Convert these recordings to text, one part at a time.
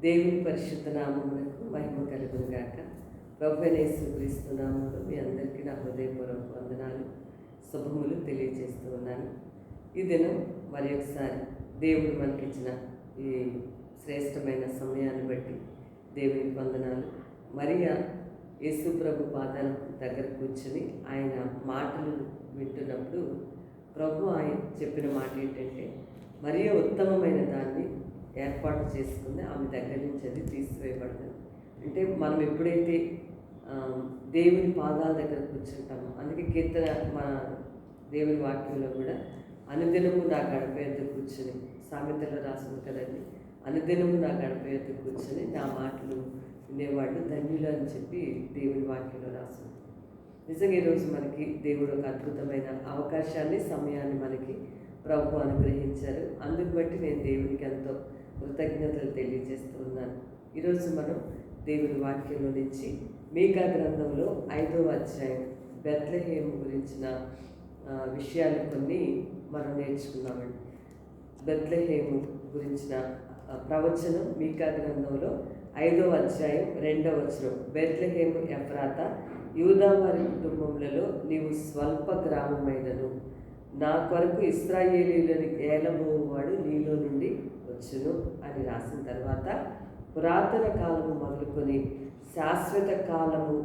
దేవుని పరిశుద్ధ నామమునకు మహిమ కలుగును గాక. ప్రభువైన యేసుక్రీస్తు నామములో మీ అందరికీ నా హృదయపూర్వక వందనాలు, శుభములు తెలియజేస్తూ ఉన్నాను. ఈ దినం మరి ఒకసారి దేవుడు మనకిచ్చిన ఈ శ్రేష్టమైన సమయాన్ని బట్టి దేవునికి వందనాలు. మరియా యేసు ప్రభు పాదాల దగ్గర కూర్చుని ఆయన మాటలు వింటున్నప్పుడు ప్రభు ఆయన చెప్పిన మాట ఏంటంటే, మరియా ఉత్తమమైన దాన్ని ఏర్పాటు చేసుకుంది, ఆమె దగ్గర నుంచి అది తీసివేయబడుతుంది. అంటే మనం ఎప్పుడైతే దేవుని పాదాల దగ్గర కూర్చుంటామో, అందుకే కీర్తన మన దేవుని వాక్యంలో కూడా అనుదినము నా గడప ఎద్దు కూర్చుని, సామెతలో రాసింది కదండి, అనుదినము నా గడప ఎద్దు కూర్చుని నా మాటలు వినేవాళ్ళు ధన్యులు అని చెప్పి దేవుని వాక్యంలో రాసింది. నిజంగా ఈరోజు మనకి దేవుడు ఒక అద్భుతమైన అవకాశాన్ని, సమయాన్ని మనకి ప్రభు అనుగ్రహించారు. అందుకు బట్టి నేను దేవునికి ఎంతో కృతజ్ఞతలు తెలియజేస్తూ ఉన్నాను. ఈరోజు మనం దేవుని వాక్యంలో నుంచి మీకా గ్రంథంలో 5వ అధ్యాయం బెత్లెహేము గురించిన విషయాలు కొన్ని మనం నేర్చుకున్నామండి. బెత్లెహేము గురించిన ప్రవచనం మీకా గ్రంథంలో 5వ అధ్యాయం 2వ వచనం. బెత్లెహేము ఎఫ్రాతా, యూదా వారి కుటుంబములలో నీవు స్వల్ప గ్రామమైనను, నా కొరకు ఇశ్రాయేలీయులను ఏలబోవాడు నీలో నుండి వచ్చును అని రాసిన తర్వాత, పురాతన కాలము మొదలుకొని శాశ్వత కాలము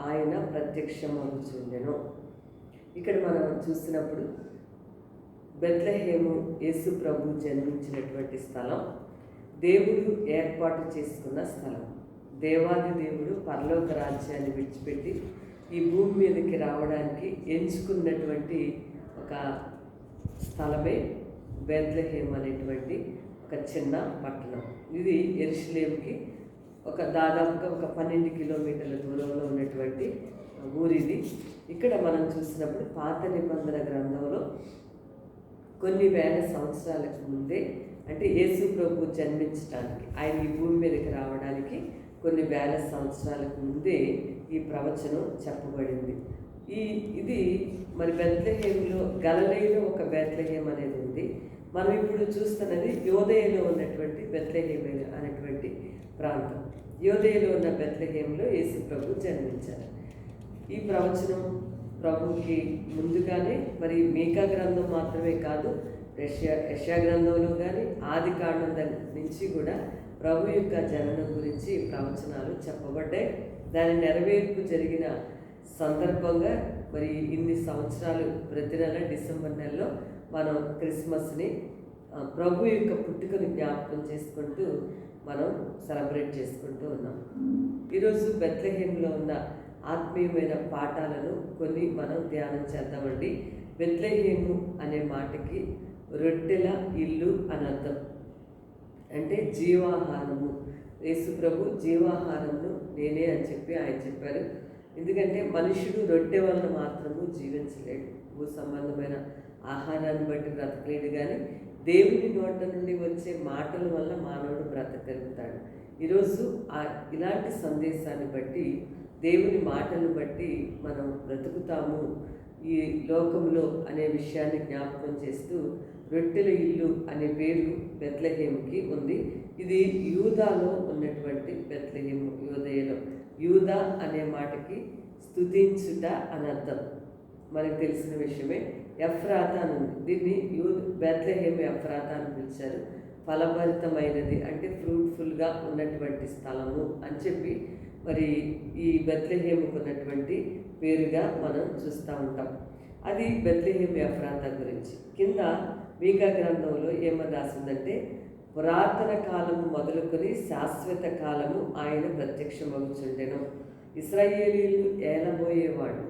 ఆయన ప్రత్యక్షమవుచుండెను. ఇక్కడ మనం చూసినప్పుడు బెత్లెహేము యేసు ప్రభు జన్మించినటువంటి స్థలం, దేవుడు ఏర్పాటు చేసుకున్న స్థలం. దేవాది దేవుడు పరలోక రాజ్యాన్ని విడిచిపెట్టి ఈ భూమి మీదకి రావడానికి ఎంచుకున్నటువంటి ఒక స్థలమే బెత్లెహేము అనేటువంటి ఒక చిన్న పట్టణం. ఇది యెరూషలేముకి దాదాపుగా ఒక 12 కిలోమీటర్ల దూరంలో ఉన్నటువంటి ఊరిది. ఇక్కడ మనం చూసినప్పుడు పాత నిబంధన గ్రంథంలో కొన్ని వేల సంవత్సరాలకు ముందే, అంటే యేసు ప్రభు జన్మించడానికి, ఆయన ఈ భూమి మీదకి రావడానికి కొన్ని వేల సంవత్సరాలకు ముందే ఈ ప్రవచనం చెప్పబడింది. ఇది మరి బెత్లెహేములో, గలిలయలో ఒక బెత్లెహేం అనేది ఉంది. మనం ఇప్పుడు చూస్తున్నది యోదయలో ఉన్నటువంటి బెత్లెహేం అనేటువంటి ప్రాంతం. యోదయలో ఉన్న బెత్లెహేంలో యేసు ప్రభు జన్మించారు. ఈ ప్రవచనం ప్రభుకి ముందుగానే మరి మీకా గ్రంథం మాత్రమే కాదు, యెషయా గ్రంథంలో కానీ ఆది కాండం నుంచి కూడా ప్రభు యొక్క జననం గురించి ప్రవచనాలు చెప్పబడ్డాయి. దాని నెరవేర్పు జరిగిన సందర్భంగా మరి ఇన్ని సంవత్సరాలు ప్రతి నెల డిసెంబర్ నెలలో మనం క్రిస్మస్ని, ప్రభు యొక్క పుట్టుకను జ్ఞాపకం చేసుకుంటూ మనం సెలబ్రేట్ చేసుకుంటూ ఉన్నాం. ఈరోజు బెత్లెహేములో ఉన్న ఆత్మీయమైన పాఠాలను కొన్ని మనం ధ్యానం చేద్దామండి. బెత్లెహేము అనే మాటకి రొట్టెల ఇల్లు అని అర్థం. అంటే జీవాహారము. యేసు ప్రభు జీవాహారమును నేనే అని చెప్పి ఆయన చెప్పారు. ఎందుకంటే మనుషుడు రొట్టె వలన మాత్రము జీవించలేడు, భూ సంబంధమైన ఆహారాన్ని బట్టి బ్రతకలేడు, కానీ దేవుని నోట నుండి వచ్చే మాటల వల్ల మానవుడు బ్రతకగలుగుతాడు. ఈరోజు ఇలాంటి సందేశాన్ని బట్టి, దేవుని మాటలను బట్టి మనం బ్రతుకుతాము ఈ లోకంలో అనే విషయాన్ని జ్ఞాపకం చేస్తూ రొట్టెల ఇల్లు అనే పేరు బెత్లెహేముకి ఉంది. ఇది యూదాలో ఉన్నటువంటి బెత్లెహేము, యోదయలో. యూదా అనే మాటకి స్తుతించుట అని అర్థం, మనకు తెలిసిన విషయమే. ఎఫ్రాతా అని ఉంది. దీన్ని బెత్లెహేము ఎఫ్రాతా అని పిలిచారు. ఫలభరితమైనది అంటే ఫ్రూట్ఫుల్గా ఉన్నటువంటి స్థలము అని చెప్పి మరి ఈ బెత్లెహేముకు ఉన్నటువంటి పేరుగా మనం చూస్తూ ఉంటాం. అది బెత్లెహేము ఎఫ్రాతా గురించి. కింద మీకా గ్రంథంలో ఏమని రాసిందంటే, పురాతన కాలము మొదలుకొని శాశ్వత కాలము ఆయన ప్రత్యక్షమవుచుండెను. ఇశ్రాయేలీయులు ఏలబోయేవాడు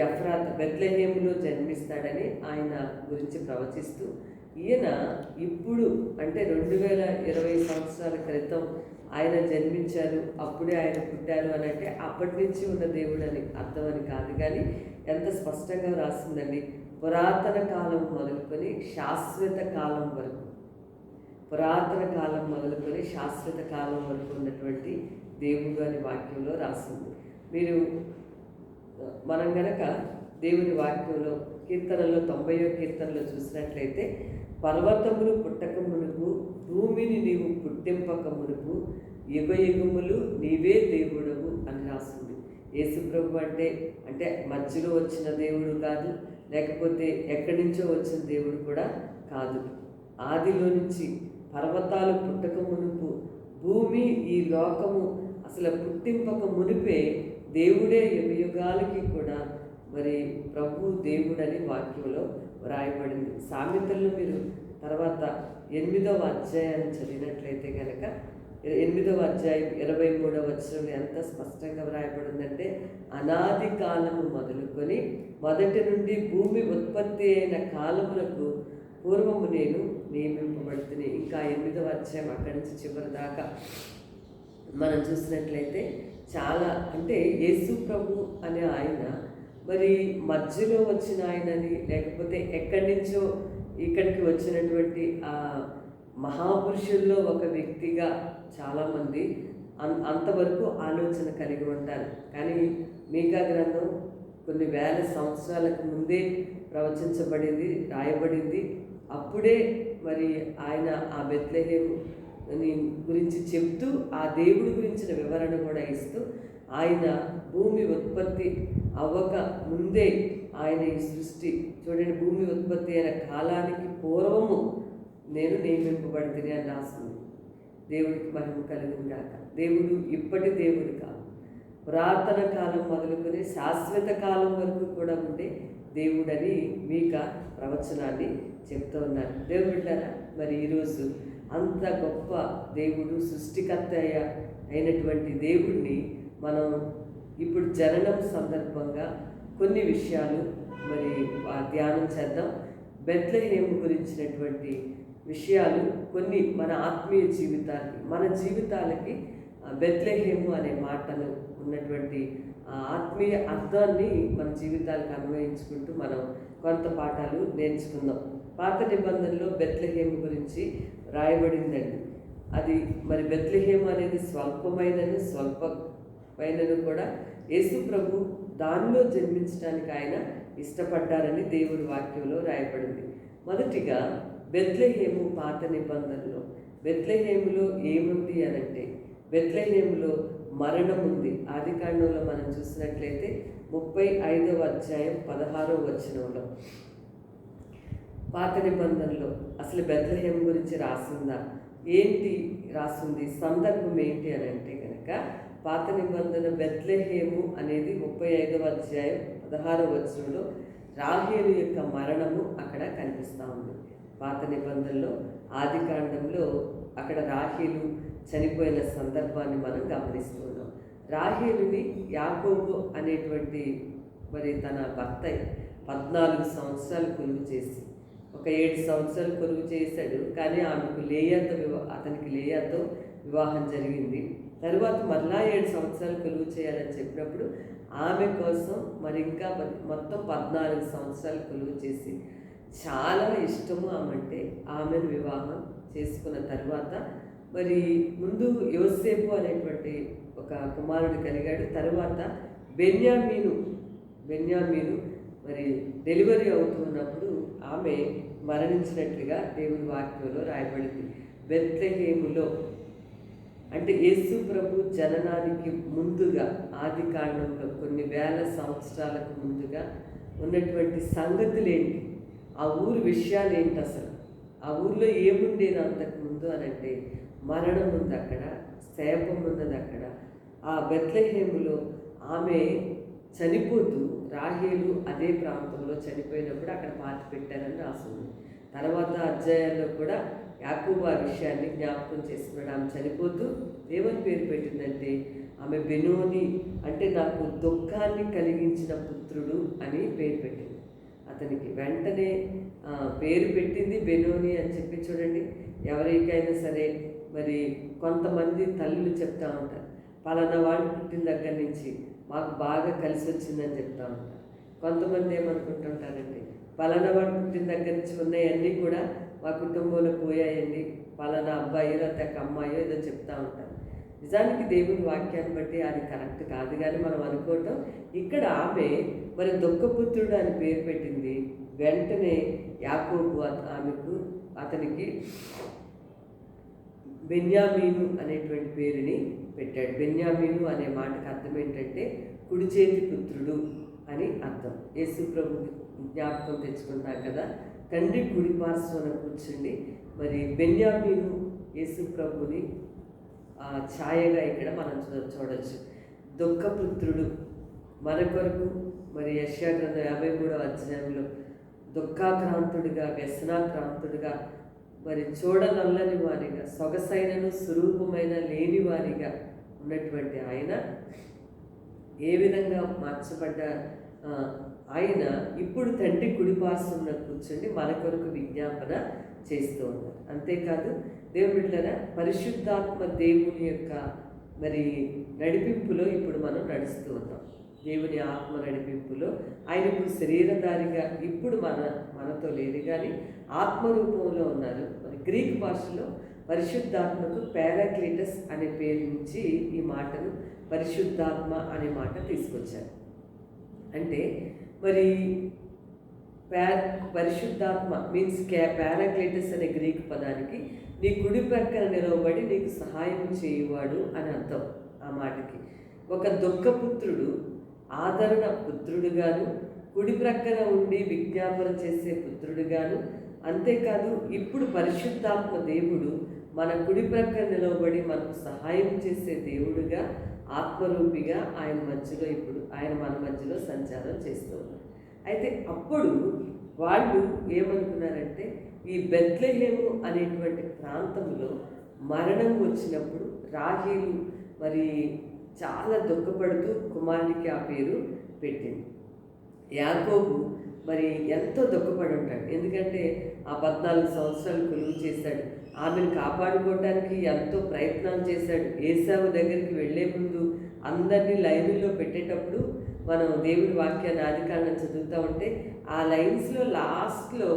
ఎఫ్రాతా బెత్లెహేములో జన్మిస్తాడని ఆయన గురించి ప్రవచిస్తూ, ఈయన ఇప్పుడు అంటే 2020 సంవత్సరాల క్రితం ఆయన జన్మించారు, అప్పుడే ఆయన పుట్టారు అని అంటే అప్పటి నుంచి ఉన్న దేవుడు అని అర్థం అని కాదు, కానీ ఎంత స్పష్టంగా రాసిందండి. పురాతన కాలం మొదలుకొని శాశ్వత కాలం వరకు, పురాతన కాలం మొదలుకొని శాశ్వత కాలం వరకు ఉన్నటువంటి దేవుడు అని వాక్యంలో రాసింది. మనం గనక దేవుని వాక్యంలో కీర్తనలో 90వ కీర్తనలో చూసినట్లయితే, పర్వతములు పుట్టక మునుపు, భూమిని నీవు పుట్టింపక మునుపు యుగయుగములు నీవే దేవుడవు అని రాస్తుంది. యేసుప్రభు అంటే మధ్యలో వచ్చిన దేవుడు కాదు, లేకపోతే ఎక్కడి నుంచో వచ్చిన దేవుడు కూడా కాదు. ఆదిలో నుంచి పర్వతాలు పుట్టక మునుపు, భూమి ఈ లోకము అసలు పుట్టింపక మునిపే దేవుడే యుగయుగాలకి కూడా మరి ప్రభు దేవుడని వాక్యంలో వ్రాయబడింది. సామెతల్లో మీరు తర్వాత 8వ అధ్యాయాన్ని చదివినట్లయితే కనుక 8వ అధ్యాయం 23వ వచనంలో ఎంత స్పష్టంగా వ్రాయబడిందంటే, అనాది కాలము మొదలుకొని మొదటి నుండి భూమి ఉత్పత్తి అయిన కాలములకు పూర్వము నేను నియమింపబడుతుంది. ఇంకా 8వ అధ్యాయం అక్కడి నుంచి చివరి దాకా మనం చూసినట్లయితే చాలా అంటే యేసు ప్రభు అనే ఆయన మరి మధ్యలో వచ్చిన ఆయనని, లేకపోతే ఎక్కడి నుంచో ఇక్కడికి వచ్చినటువంటి ఆ మహాపురుషుల్లో ఒక వ్యక్తిగా చాలామంది అంతవరకు ఆలోచన కలిగి ఉంటారు. కానీ మీకా గ్రంథం కొన్ని వేల సంవత్సరాలకు ముందే ప్రవచించబడింది, రాయబడింది. అప్పుడే మరి ఆయన ఆ బెత్లెహేము గురించి చెప్తూ ఆ దేవుడి గురించిన వివరణ కూడా ఇస్తూ, ఆయన భూమి ఉత్పత్తి అవ్వక ముందే ఆయన ఈ సృష్టి చూడండి, భూమి ఉత్పత్తి అయిన కాలానికి పూర్వము నేను నియమింపబడితే అని రాస్తుంది. దేవుడికి మహిమ కలిగిన గాక. దేవుడు ఇప్పటి దేవుడు కాదు, పురాతన కాలం మొదలుకొని శాశ్వత కాలం వరకు కూడా ఉండే దేవుడని మీక ప్రవచనాన్ని చెప్తూ ఉన్నారు. దేవుడు బిడ్డారా, మరి ఈరోజు అంత గొప్ప దేవుడు, సృష్టికర్త అయినటువంటి దేవుడిని మనం ఇప్పుడు జననం సందర్భంగా కొన్ని విషయాలు మరి ధ్యానం చేద్దాం. బెత్లెహేము గురించినటువంటి విషయాలు కొన్ని మన ఆత్మీయ జీవితాలకి, మన జీవితాలకి బెత్లెహేము అనే మాటను ఉన్నటువంటి ఆత్మీయ అర్థాన్ని మన జీవితాలకు అన్వయించుకుంటూ మనం కొంత పాఠాలు నేర్చుకుందాం. పాత నిబంధనలో బెత్లెహేము గురించి రాయబడిందండి. అది మరి బెత్లెహేము అనేది స్వల్పమైనను కూడా యేసు ప్రభు దానిలో జన్మించడానికి ఆయన ఇష్టపడ్డారని దేవుడి వాక్యంలో రాయబడింది. మొదటిగా బెత్లెహేము పాత నిబంధనలో బెత్లెహేములో ఏముంది అనంటే, బెత్లెహేములో మరణం ఉంది. ఆదికాండంలో మనం చూసినట్లయితే 35వ అధ్యాయం 16వ వచనంలో పాత నిబంధనలో అసలు బెత్లెహేము గురించి రాసిందా, ఏంటి రాసింది, సందర్భం ఏంటి అని అంటే కనుక పాత నిబంధన బెత్లెహేము అనేది 35వ అధ్యాయం 16వ వచనంలో రాహేలు యొక్క మరణము అక్కడ కనిపిస్తూ ఉంది. పాత నిబంధనలో ఆదికాండంలో అక్కడ రాహేలు చనిపోయిన సందర్భాన్ని మనం గమనిస్తూ ఉన్నాం. రాహేలుని యాకోబు అనేటువంటి మరి తన భర్త 14 సంవత్సరాలు కొలువు చేసి, ఒక 7 సంవత్సరాలు కొలువు చేశాడు. కానీ ఆమెకు అతనికి లేయాతో వివాహం జరిగింది. తరువాత మరలా 7 సంవత్సరాలు కొలువు చేయాలని చెప్పినప్పుడు ఆమె కోసం మరి ఇంకా మొత్తం 14 సంవత్సరాలు కొలువు చేసి చాలా ఇష్టము ఆమంటే ఆమెను వివాహం చేసుకున్న తర్వాత మరి ముందు యోసేపు అనేటువంటి ఒక కుమారుడు కలిగాడు. తరువాత బెన్యామీను మరి డెలివరీ అవుతున్నప్పుడు ఆమె మరణించినట్లుగా దేవుని వాక్యంలో రాయబడింది. బెత్లెహేములో అంటే యేసు ప్రభు జననానికి ముందుగా ఆది కాండంలో కొన్ని వేల సంవత్సరాలకు ముందుగా ఉన్నటువంటి సంగతులేంటి, ఆ ఊరు విషయాలు ఏంటి, అసలు ఆ ఊర్లో ఏముండేది అంతకుముందు అని అంటే మరణం ఉంది అక్కడ, శాపం ఉన్నది అక్కడ. ఆ బెత్లెహేములో ఆమె చనిపోతూ రాహేలు అదే ప్రాంతంలో చనిపోయినప్పుడు అక్కడ పాతి పెట్టారని రాస్తుంది. తర్వాత అధ్యాయాల్లో కూడా యాకోబు ఆ విషయాన్ని జ్ఞాపకం చేసుకున్నాడు. ఆమె చనిపోతూ ఏమని పేరు పెట్టిందంటే ఆమె బెనోని, అంటే నాకు దుఃఖాన్ని కలిగించిన పుత్రుడు అని పేరు పెట్టింది. అతనికి వెంటనే పేరు పెట్టింది బెనోని అని చెప్పి. చూడండి, ఎవరికైనా సరే మరి కొంతమంది తల్లులు చెప్తా ఉంటారు, పలానా వాడు పుట్టిన దగ్గర నుంచి మాకు బాగా కలిసి వచ్చిందని చెప్తా ఉంటారు. కొంతమంది ఏమనుకుంటుంటారండి, పలానా వాడు పుట్టిన దగ్గర నుంచి ఉన్నాయన్నీ కూడా మా కుటుంబంలో పోయాయండి, పలానా అబ్బాయో లేకపోతే అమ్మాయో ఏదో చెప్తా ఉంటారు. నిజానికి దేవుని వాక్యాన్ని బట్టి అది కరెక్ట్ కాదు. కానీ మనం అనుకోవటం, ఇక్కడ ఆమె మరి దుఃఖపుత్రుడు అని పేరు పెట్టింది. వెంటనే యాకోబు ఆమెకు అతనికి బెన్యామీను అనేటువంటి పేరుని పెట్టాడు. బెన్యామీను అనే మాటకు అర్థం ఏంటంటే కుడి చేతి పుత్రుడు అని అర్థం. యేసు ప్రభు జ్ఞాపకం తెచ్చుకుంటాం కదా, తండ్రి కుడి పార్శ్వన కూర్చుండి మరి బెన్యామీను యేసు ప్రభుని ఛాయగా ఇక్కడ మనం చూడవచ్చు. దుఃఖపుత్రుడు మన కొరకు మరి యెషయా గ్రంథం 53వ అధ్యాయంలో దుఃఖాక్రాంతుడిగా, వ్యసనాక్రాంతుడిగా, మరి చూడనల్లని వారిగా, సొగసైనను స్వరూపమైన లేని వారిగా ఉన్నటువంటి ఆయన ఏ విధంగా మార్చబడ్డ ఆయన ఇప్పుడు తండ్రి కుడిపార్శ్వన కూర్చొని మన కొరకు విజ్ఞాపన చేస్తూ ఉన్నారు. అంతేకాదు దేవుని బిడ్డలారా, పరిశుద్ధాత్మ దేవుని యొక్క మరి నడిపింపులో ఇప్పుడు మనం నడుస్తూ ఉన్నాం. దేవుని ఆత్మ నడిపింపులో ఆయన ఇప్పుడు శరీరధారిగా ఇప్పుడు మనతో లేదు, కానీ ఆత్మరూపంలో ఉన్నారు. మరి గ్రీక్ భాషలో పరిశుద్ధాత్మకు పారాక్లీటస్ అనే పేరు నుంచి ఈ మాటను పరిశుద్ధాత్మ అనే మాట తీసుకొచ్చారు. అంటే మరి పరిశుద్ధాత్మ మీన్స్ పారాక్లీటస్ అనే గ్రీక్ పదానికి నీ కుడి ప్రక్కన నిలవబడి నీకు సహాయం చేయువాడు అని అర్థం. ఆ మాటకి ఒక దుఃఖపుత్రుడు ఆదరణ పుత్రుడుగాను, కుడి ప్రక్కన ఉండి విజ్ఞాపన చేసే పుత్రుడుగాను, అంతేకాదు ఇప్పుడు పరిశుద్ధాత్మ దేవుడు మన కుడి ప్రక్కన నిలవబడి మనకు సహాయం చేసే దేవుడుగా, ఆత్మరూపిగా ఆయన మధ్యలో ఇప్పుడు ఆయన మన మధ్యలో సంచారం చేస్తూ ఉన్నారు. అయితే అప్పుడు వాళ్ళు ఏమనుకున్నారంటే, ఈ బెత్లెహేము అనేటువంటి ప్రాంతంలో మరణం వచ్చినప్పుడు రాహేలు మరి చాలా దుఃఖపడుతూ కుమారునికి ఆ పేరు పెట్టింది. యాకోబు మరి ఎంతో దుఃఖపడి ఉంటాడు, ఎందుకంటే ఆ 14 సంవత్సరాలు కొలువు చేశాడు. ఆమెను కాపాడుకోవడానికి ఎంతో ప్రయత్నాలు చేశాడు. ఏసావు దగ్గరికి వెళ్ళే ముందు అందరినీ లైన్లో పెట్టేటప్పుడు మనం దేవుడి వాక్యాన్ని ఆదికాండం చదువుతూ ఉంటే ఆ లైన్స్లో లాస్ట్లో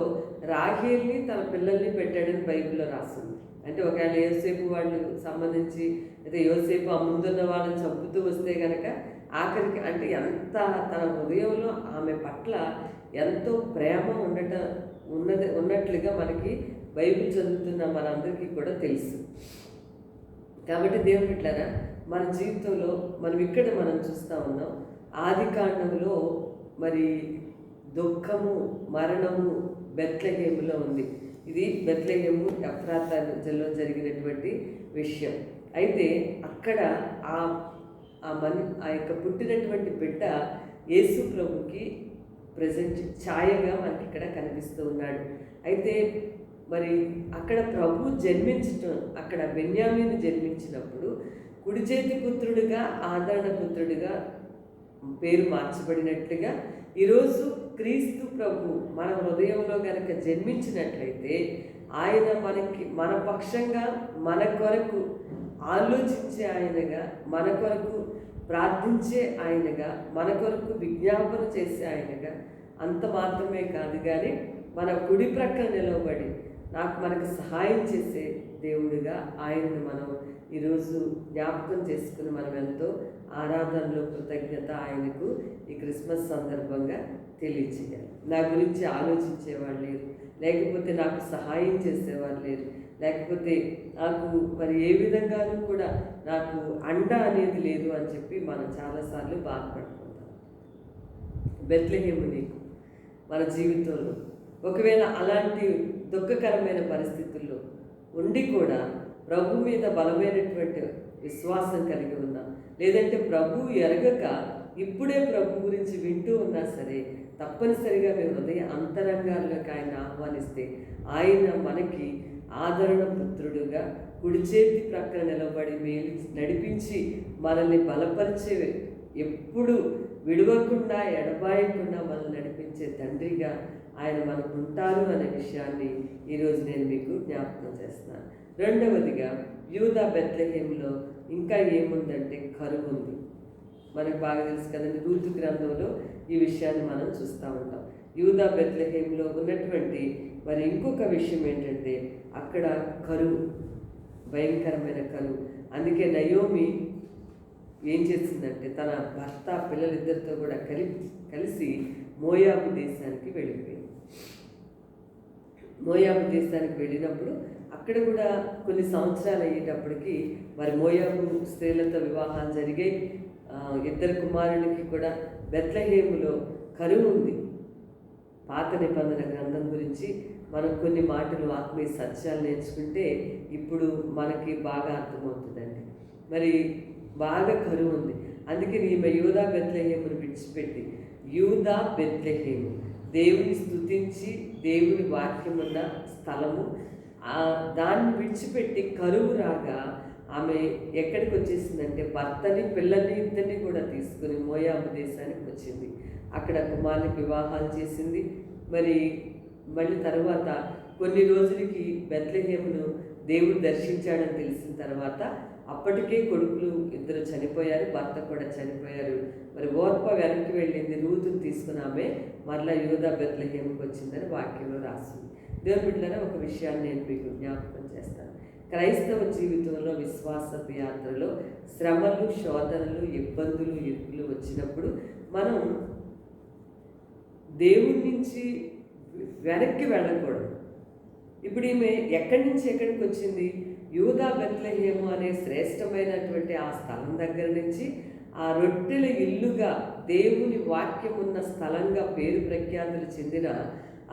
రాహేల్ని తన పిల్లల్ని పెట్టాడని బైబిల్లో రాస్తుంది. అంటే ఒకవేళ యోసేపు వాళ్ళు సంబంధించి అయితే యోసేపు ఆ ముందున్న వాళ్ళని చంపుతూ వస్తే కనుక ఆఖరికి అంటే ఎంత తన హృదయంలో ఆమె పట్ల ఎంతో ప్రేమ ఉన్నట్లుగా మనకి బైబిల్ చదువుతున్న మనందరికీ కూడా తెలుసు. కాబట్టి దేవుని బిడ్డలారా, మన జీవితంలో మనం చూస్తూ ఉన్నాం. ఆదికాండంలో మరి దుఃఖము, మరణము బెత్లెహేములో ఉంది. ఇది బెత్లెహేము ఎఫ్రాతాలో జరిగినటువంటి విషయం. అయితే అక్కడ ఆ యొక్క పుట్టినటువంటి బిడ్డ యేసు ప్రభుకి ప్రజెంట్ ఛాయగా మనకి ఇక్కడ కనిపిస్తూ ఉన్నాడు. అయితే మరి అక్కడ ప్రభు జన్మించటం, అక్కడ బెన్యామీను జన్మించినప్పుడు కుడి చేతి పుత్రుడిగా, ఆదరణ పుత్రుడిగా పేరు మార్చబడినట్లుగా ఈరోజు క్రీస్తు ప్రభు మన హృదయంలో కనుక జన్మించినట్లయితే ఆయన మన పక్షంగా, మన కొరకు ఆలోచించే ఆయనగా, మన కొరకు ప్రార్థించే ఆయనగా, మన కొరకు విజ్ఞాపన చేసే ఆయనగా, అంత మాత్రమే కాదు కానీ మన కుడి ప్రక్కన నిలవబడి మనకు సహాయం చేసే దేవుడిగా ఆయనను మనం ఈరోజు జ్ఞాపకం చేసుకుని మనం ఎంతో ఆరాధనలో కృతజ్ఞత ఆయనకు ఈ క్రిస్మస్ సందర్భంగా తెలియచేయాలి. నా గురించి ఆలోచించేవాళ్ళు లేరు, లేకపోతే నాకు సహాయం చేసేవాళ్ళు లేరు, లేకపోతే నాకు మరి ఏ విధంగానూ కూడా నాకు అండ అనేది లేదు అని చెప్పి మనం చాలాసార్లు బాధపడుకుంటాం. బెత్లెహేము నీకు మన జీవితంలో ఒకవేళ అలాంటి దుఃఖకరమైన పరిస్థితుల్లో ఉండి కూడా ప్రభు మీద బలమైనటువంటి విశ్వాసం కలిగి ఉన్నా, లేదంటే ప్రభు ఎరగక ఇప్పుడే ప్రభు గురించి వింటూ ఉన్నా సరే, తప్పనిసరిగా మీ హృదయ అంతరంగాల్లోకి ఆయన ఆహ్వానిస్తే ఆయన మనకి ఆదరణ పుత్రుడుగా కుడి చేతి ప్రక్కన నిలబడి నడిపించి మనల్ని బలపరిచే, ఎప్పుడు విడవకుండా ఎడబాయకుండా మనల్ని నడిపించే తండ్రిగా ఆయన మనకు ఉంటారు అనే విషయాన్ని ఈరోజు నేను మీకు జ్ఞాపకం చేస్తున్నాను. రెండవదిగా యూదా బెత్లెహేములో ఇంకా ఏముందంటే కరువు ఉంది. మనకు బాగా తెలుసు కదండి, రూతు గ్రంథంలో ఈ విషయాన్ని మనం చూస్తూ ఉంటాం. యూదా బెత్లెహేములో ఉన్నటువంటి మరి ఇంకొక విషయం ఏంటంటే అక్కడ కరువు, భయంకరమైన కరువు. అందుకే నయోమి ఏం చేసిందంటే తన భర్త పిల్లలిద్దరితో కూడా కలిసి మోయాబు దేశానికి వెళ్ళిపోయింది. మోయాబు దేశానికి వెళ్ళినప్పుడు అక్కడ కూడా కొన్ని సంవత్సరాలు అయ్యేటప్పటికి మరి మోయాబు స్త్రీలతో వివాహాలు జరిగాయి. ఇద్దరు కుమారునికి కూడా బెత్లెహేములో కరువు ఉంది. పాత నిబంధన గ్రంథం గురించి మనం కొన్ని మాటలు ఆత్మీయ సత్యాలు నేర్చుకుంటే ఇప్పుడు మనకి బాగా అర్థమవుతుందండి. మరి బాగా కరువు ఉంది. అందుకని ఈమె యూదా బెత్లెహేమును విడిచిపెట్టి, యూదా బెత్లెహేము దేవుని స్తుతించి దేవుని వాక్యం ఉన్న స్థలము, దాన్ని విడిచిపెట్టి కరువు రాగా ఆమె ఎక్కడికి వచ్చేసిందంటే భర్తని పిల్లల్ని ఇద్దరిని కూడా తీసుకుని మోయాబు దేశానికి వచ్చింది. అక్కడ కుమారునికి వివాహాలు చేసింది. మళ్ళీ తర్వాత కొన్ని రోజులకి బెత్లెహేమును దేవుడు దర్శించాడని తెలిసిన తర్వాత అప్పటికే కొడుకులు ఇద్దరు చనిపోయారు, భర్త కూడా చనిపోయారు. మరి ఓర్ప వెనక్కి వెళ్ళింది, రూతుని తీసుకుని ఆమె మరలా యూదా బెత్లెహేముకి వచ్చిందని వాక్యంలో రాసింది. దేవుని బిడ్డలారా, ఒక విషయాన్ని నేను మీకు జ్ఞాపకం చేస్తాను. క్రైస్తవ జీవితంలో విశ్వాసపు యాత్రలో శ్రమలు, శోధనలు, ఇబ్బందులు, ఇరుకులు వచ్చినప్పుడు మనం దేవుడి నుంచి వెనక్కి వెళ్ళకూడదు. ఇప్పుడు ఈమె ఎక్కడి నుంచి ఎక్కడికి వచ్చింది? యూదా బెత్లెహేము అనే శ్రేష్టమైనటువంటి ఆ స్థలం దగ్గర నుంచి ఆ రొట్టెల ఇల్లుగా దేవుని వాక్యం ఉన్న స్థలంగా పేరు ప్రఖ్యాతులు చెందిన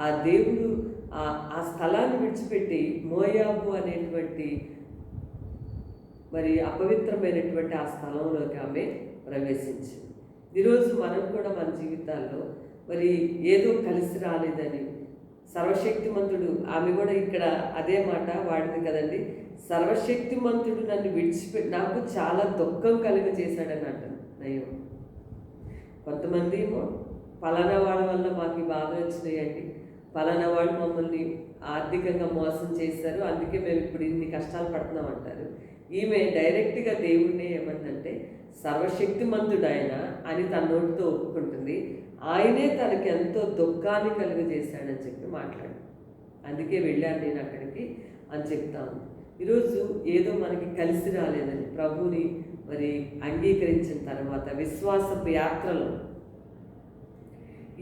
ఆ దేవుడు ఆ స్థలాన్ని విడిచిపెట్టి మోయాబు అనేటువంటి మరి అపవిత్రమైనటువంటి ఆ స్థలంలోకి ఆమె ప్రవేశించింది. ఈరోజు మనం కూడా మన జీవితాల్లో మరి ఏదో కలిసి రాలేదని, సర్వశక్తిమంతుడు, ఆమె కూడా ఇక్కడ అదే మాట వాడింది కదండి, సర్వశక్తిమంతుడు నన్ను విడిచిపెట్టి నాకు చాలా దుఃఖం కలిగజేశాడని అంటాను. నయం. కొంతమంది ఏమో పలానా వాడి వల్ల మాకు ఈ బాధలు వచ్చినాయండి, పలానా వాడు మమ్మల్ని ఆర్థికంగా మోసం చేశారు, అందుకే మేము ఇప్పుడు ఇన్ని కష్టాలు పడుతున్నాం అంటారు. ఈమె డైరెక్ట్గా దేవుడిని ఏమందంటే సర్వశక్తిమంతుడు ఆయన అని తన నోటితో ఒప్పుకుంటుంది. ఆయనే తనకి ఎంతో దుఃఖాన్ని కలుగజేశాడని చెప్పి మాట్లాడు. అందుకే వెళ్ళాను నేను అక్కడికి అని చెప్తాను. ఈరోజు ఏదో మనకి కలిసి రాలేదని ప్రభువుని మరి అంగీకరించిన తర్వాత విశ్వాసపు యాత్రలో,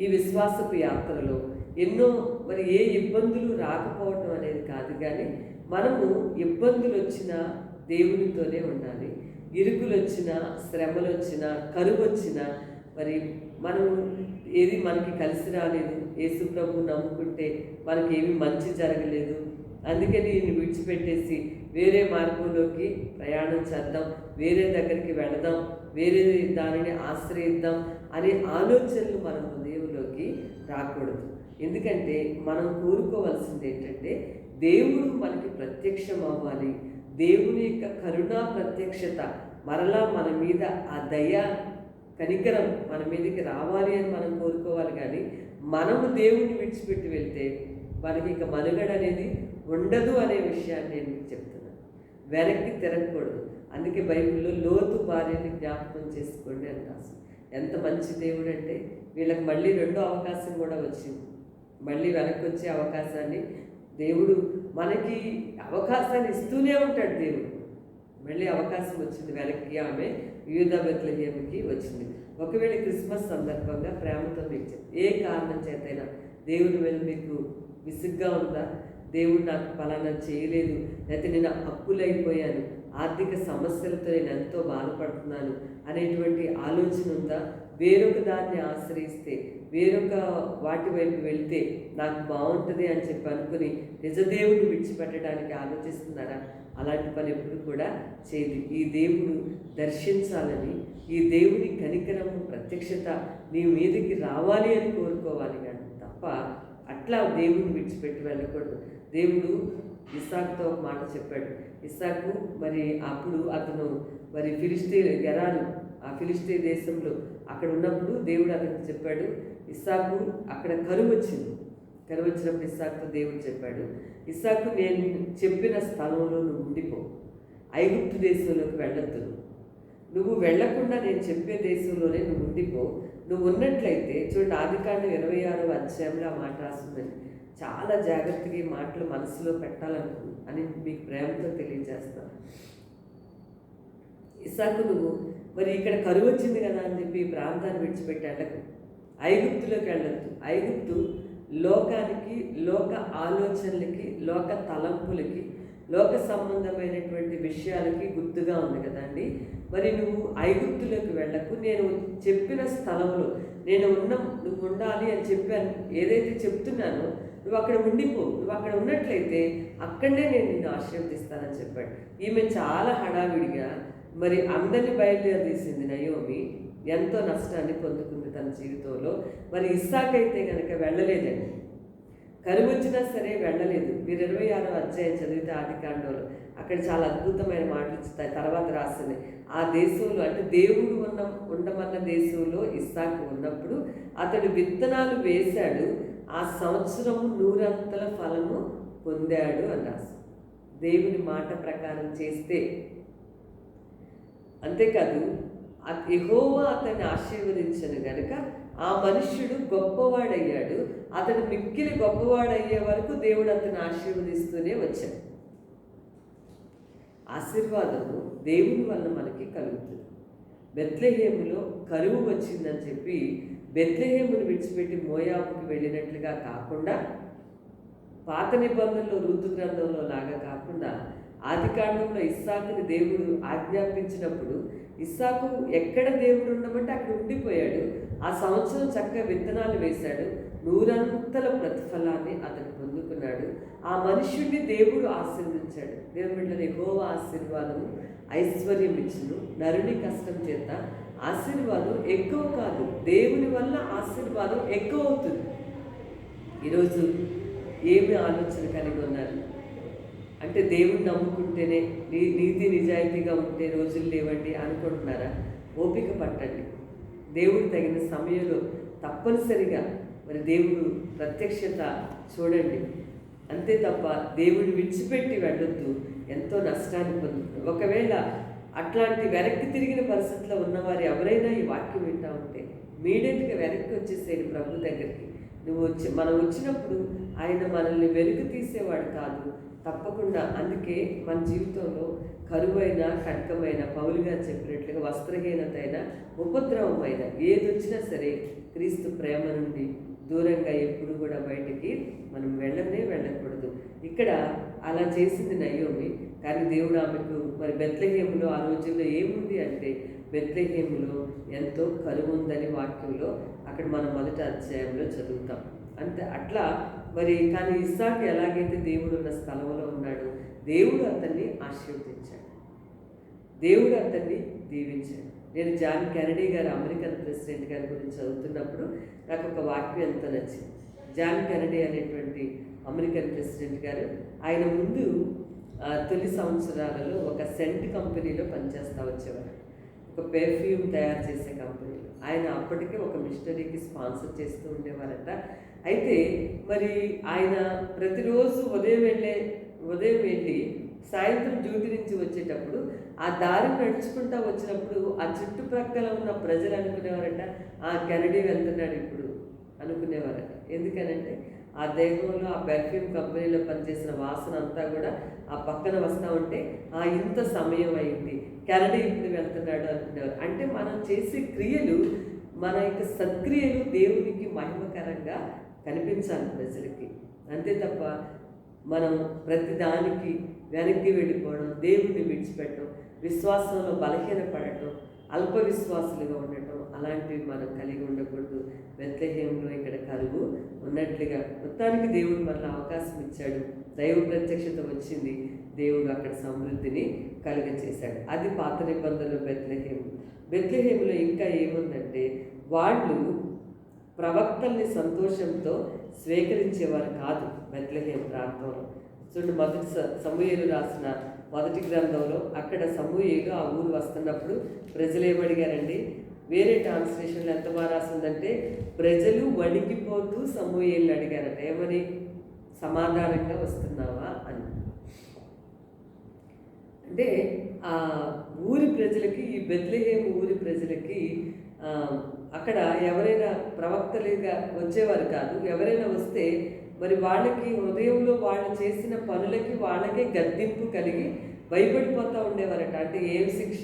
ఈ విశ్వాసపు యాత్రలో ఎన్నో మరి ఏ ఇబ్బందులు రాకపోవటం అనేది కాదు, కానీ మనము ఇబ్బందులు వచ్చినా దేవునితోనే ఉండాలి. ఇరుకులు వచ్చినా, శ్రమలు వచ్చినా, కరువు వచ్చినా మరి మనం ఏది మనకి కలిసి రాలేదు, యేసు ప్రభు నమ్ముకుంటే మనకి ఏమి మంచి జరగలేదు, అందుకని ఈయన్ని విడిచిపెట్టేసి వేరే మార్గంలోకి ప్రయాణం చేద్దాం, వేరే దగ్గరికి వెళదాం, వేరే దానిని ఆశ్రయిద్దాం అనే ఆలోచనలు మన హృదయంలోకి రాకూడదు. ఎందుకంటే మనం కోరుకోవాల్సింది ఏంటంటే దేవుడు మనకి ప్రత్యక్షం అవ్వాలి. దేవుని యొక్క కరుణా ప్రత్యక్షత మరలా మన మీద ఆ దయ కనికరం మన మీదకి రావాలి అని మనం కోరుకోవాలి. కానీ మనము దేవుణ్ణి విడిచిపెట్టి వెళ్తే మనకి ఇక మనుగడ అనేది ఉండదు అనే విషయాన్ని నేను మీకు చెప్తున్నాను. వెనక్కి తిరగకూడదు. అందుకే బైబిల్లో లోతు భార్యని జ్ఞాపకం చేసుకోండి అని రాసు. ఎంత మంచి దేవుడు అంటే వీళ్ళకి మళ్ళీ రెండో అవకాశం కూడా వచ్చింది. మళ్ళీ వెనక్కి వచ్చే అవకాశాన్ని దేవుడు మనకి అవకాశాన్ని ఇస్తూనే ఉంటాడు. దేవుడు మళ్ళీ అవకాశం వచ్చింది వెనక్కి. ఆమె యూదా బెత్లెహేముకి వచ్చింది. ఒకవేళ క్రిస్మస్ సందర్భంగా ప్రేమతో మీకు ఏ కారణం చేతైనా దేవుని మీద మీకు విసుగ్గా ఉందా, దేవుడు నాకు ఫలానా చేయలేదు, లేకపోతే నేను అప్పులైపోయాను, ఆర్థిక సమస్యలతో నేను ఎంతో బాధపడుతున్నాను అనేటువంటి ఆలోచన ఉందా, వేరొక దాన్ని ఆశ్రయిస్తే వేరొక వాటి వైపు వెళ్తే నాకు బాగుంటుంది అని చెప్పి అనుకుని నిజదేవుని విడిచిపెట్టడానికి ఆలోచిస్తున్నారా? అలాంటి పని ఎప్పుడు కూడా చేయదు. ఈ దేవుడు దర్శించాలని, ఈ దేవుని కనికరము ప్రత్యక్షత నీ మీదకి రావాలి అని కోరుకోవాలి, కానీ తప్ప అట్లా దేవుని విడిచిపెట్టి వెళ్ళకూడదు. దేవుడు ఇస్సాకుతో ఒక మాట చెప్పాడు. ఇస్సాకు మరి అప్పుడు అతను మరి గెరారు ఆ ఫిలిష్తీ దేశంలో అక్కడ ఉన్నప్పుడు దేవుడు అతనికి చెప్పాడు, ఇస్సాకు అక్కడ కరువు వచ్చినప్పుడు ఇస్సాకుతో దేవుడు చెప్పాడు, ఇస్సాకు నేను చెప్పిన స్థలంలో నువ్వు ఉండిపో, ఐగుప్తు దేశంలోకి వెళ్ళొద్దు, నువ్వు వెళ్లకుండా నేను చెప్పే దేశంలోనే నువ్వు ఉండిపో. నువ్వు ఉన్నట్లయితే చూడండి, ఆదికాండం 26వ అధ్యాయంలో ఆ మాట రాస్తుందని. చాలా జాగ్రత్తగా ఈ మాటలు మనసులో పెట్టాలనుకున్నాను అని మీకు ప్రేమతో తెలియజేస్తాను. ఇస్సాకు నువ్వు మరి ఇక్కడ కరువు వచ్చింది కదా అని చెప్పి ఈ ప్రాంతాన్ని విడిచిపెట్టి వెళ్ళకు, ఐగుప్తులోకి వెళ్ళొద్దు. ఐగుప్తు లోకానికి, లోక ఆలోచనలకి, లోక తలంపులకి, లోక సంబంధమైనటువంటి విషయాలకి గుర్తుగా ఉంది కదండి. మరి నువ్వు ఐగుప్తులోకి వెళ్ళకు, నేను చెప్పిన స్థలంలో నువ్వు ఉండాలి అని చెప్పాను. ఏదైతే చెప్తున్నానో నువ్వు అక్కడ ఉండిపో, నువ్వు అక్కడ ఉన్నట్లయితే అక్కడనే నేను నిన్ను ఆశీర్వదిస్తానని చెప్పాడు. ఈమె చాలా హడావిడిగా మరి అందరినీ బయలుదేరదీసింది నయోమి. ఎంతో నష్టాన్ని పొందుకుంది తన జీవితంలో. మరి ఇస్సాకు అయితే కనుక వెళ్ళలేదండి. కరువు వచ్చినా సరే వెళ్ళలేదు. మీరు 26వ అధ్యాయం చదివితే ఆదికాండంలో అక్కడ చాలా అద్భుతమైన మాటలు తర్వాత రాసింది. ఆ దేశంలో అంటే దేవుడు ఉండమన్న దేశంలో ఇస్సాకు ఉన్నప్పుడు అతడు విత్తనాలు వేశాడు, ఆ సంవత్సరము 100 ఫలము పొందాడు అని రాసి. దేవుని మాట ప్రకారం చేస్తే అంతేకాదు, యెహోవా అతన్ని ఆశీర్వదించను గనుక ఆ మనుష్యుడు గొప్పవాడయ్యాడు. అతడు మిక్కిలి గొప్పవాడయ్యే వరకు దేవుడు అతన్ని ఆశీర్వదిస్తూనే వచ్చాడు. ఆశీర్వాదము దేవుని వల్ల మనకి కలుగుతుంది. బెత్లెహేములో కరువు వచ్చిందని చెప్పి బెత్లెహేమును విడిచిపెట్టి మోయాబుకి వెళ్ళినట్లుగా కాకుండా, పాత నిబంధనలో రూతు గ్రంథంలో లాగా కాకుండా, ఆదికాండంలో ఇస్సాకుని దేవుడు ఆజ్ఞాపించినప్పుడు ఇస్సాకు ఎక్కడ దేవుడు ఉండమంటే అక్కడ ఉండిపోయాడు. ఆ సంవత్సరం చక్కగా విత్తనాలు వేశాడు, 100 ప్రతిఫలాన్ని అతను పొందుకున్నాడు. ఆ మనుష్యుడిని దేవుడు ఆశీర్వదించాడు. దేవుని బిడ్డలు, యెహోవా ఆశీర్వాదము ఐశ్వర్యం ఇచ్చును, నరుని కష్టం చేత ఆశీర్వాదం ఎక్కువ కాదు, దేవుని వల్ల ఆశీర్వాదం ఎక్కువ అవుతుంది. ఈరోజు ఏమి ఆలోచన కలిగి ఉన్నారు అంటే దేవుణ్ణి నమ్ముకుంటేనే నీతి నిజాయితీగా ఉంటే రోజులు లేవండి అనుకుంటున్నారా? ఓపిక పట్టండి. దేవుడు తగిన సమయంలో తప్పనిసరిగా మరి దేవుడు ప్రత్యక్షత చూడండి. అంతే తప్ప దేవుడు విడిచిపెట్టి వెళ్ళొద్దు. ఎంతో నష్టాన్ని పొందుతుంది. ఒకవేళ అట్లాంటి వెనక్కి తిరిగిన పరిస్థితిలో ఉన్నవారు ఎవరైనా ఈ వాక్యం వింటా ఉంటే ఇమీడియట్గా వెనక్కి వచ్చేసేది ప్రభు దగ్గరికి. మనం వచ్చినప్పుడు ఆయన మనల్ని వెలుగు తీసేవాడు కాదు, తప్పకుండా. అందుకే మన జీవితంలో కరువైన, ఖడ్గమైన, పౌలు గారు చెప్పినట్లుగా వస్త్రహీనత అయినా, ఉపద్రవమైన ఏది వచ్చినా సరే క్రీస్తు ప్రేమ నుండి దూరంగా ఎప్పుడు కూడా బయటికి మనం వెళ్ళకూడదు. ఇక్కడ అలా చేసింది నయోమి. కానీ దేవుడు ఆమెకు మరి బెత్లెహేములో ఆ రోజుల్లో ఏముంది అంటే, బెత్లెహేములో ఎంతో కరువు ఉందని వాక్యంలో అక్కడ మనం 1వ అధ్యాయంలో చదువుతాం. అట్లా మరి కానీ ఇస్సాకు ఎలాగైతే దేవుడు ఉన్న స్థలంలో ఉన్నాడు, దేవుడు అతన్ని ఆశీర్వదించాడు, దేవుడు అతన్ని దీవించాడు. నేను జాన్ కెనడీ గారు, అమెరికన్ ప్రెసిడెంట్ గారి గురించి చదువుతున్నప్పుడు నాకు ఒక వాక్యం ఎంతో నచ్చింది. జాన్ కెనడీ అనేటువంటి అమెరికన్ ప్రెసిడెంట్ గారు, ఆయన ముందు తొలి సంవత్సరాలలో ఒక సెంట్ కంపెనీలో పనిచేస్తూ వచ్చేవారు, ఒక పెర్ఫ్యూమ్ తయారు చేసే కంపెనీలో. ఆయన అప్పటికే ఒక మిషనరీకి స్పాన్సర్ చేస్తూ ఉండేవారట. అయితే మరి ఆయన ప్రతిరోజు ఉదయం వెళ్ళి సాయంత్రం డ్యూటీ నుంచి వచ్చేటప్పుడు ఆ దారిని నడుచుకుంటూ వచ్చినప్పుడు ఆ చుట్టుప్రక్కల ఉన్న ప్రజలు అనుకునేవారట, ఆ కెనడీ వెళ్తున్నాడు ఇప్పుడు అనుకునేవారట. ఎందుకనంటే ఆ దేహంలో ఆ పెర్ఫ్యూమ్ కంపెనీలో పనిచేసిన వాసన అంతా కూడా ఆ పక్కన వస్తూ ఉంటే ఇంత సమయం అయింది, కెనడీ ఇప్పుడు వెళ్తున్నాడు అనుకునేవారు. అంటే మనం చేసే క్రియలు, మన యొక్క సత్క్రియలు దేవునికి మహిమకరంగా కనిపించాలి ప్రజలకి. అంతే తప్ప మనం ప్రతిదానికి వెనక్కి వెళ్ళిపోవడం, దేవుడిని విడిచిపెట్టడం, విశ్వాసంలో బలహీనపడటం, అల్ప విశ్వాసులుగా ఉండటం, అలాంటివి మనం కలిగి ఉండకూడదు. బెత్లెహేములో ఇక్కడ కరువు ఉన్నట్లుగా మొత్తానికి దేవుడు మనల్ని అవకాశం ఇచ్చాడు. దైవ ప్రత్యక్షత వచ్చింది, దేవుడు అక్కడ సమృద్ధిని కలుగచేశాడు. అది పాత నిబంధనలో బెత్లెహేములో ఇంకా ఏముందంటే, వాళ్ళు ప్రవక్తల్ని సంతోషంతో స్వీకరించేవారు కాదు. బెత్లెహేము ప్రాంతంలో చూడండి, మొదటి సమూయేలు రాసిన 1వ గ్రంథంలో అక్కడ సమూయేలు ఆ ఊరు వస్తున్నప్పుడు ప్రజలు ఏమడిగారండి? వేరే ట్రాన్స్లేషన్లో ఎంత బాగా రాసిందంటే, ప్రజలు వణికిపోతూ సమూయేలు అడిగారట, ఏమని? సమాధానంగా వస్తున్నావా అని. అంటే ఆ ఊరి ప్రజలకి, ఈ బెత్లెహేము ఊరి ప్రజలకి అక్కడ ఎవరైనా ప్రవక్తలుగా వచ్చేవారు కాదు. ఎవరైనా వస్తే మరి వాళ్ళకి హృదయంలో వాళ్ళు చేసిన పనులకి వాళ్ళకే గద్దింపు కలిగి భయపడిపోతూ ఉండేవారట. అంటే ఏం శిక్ష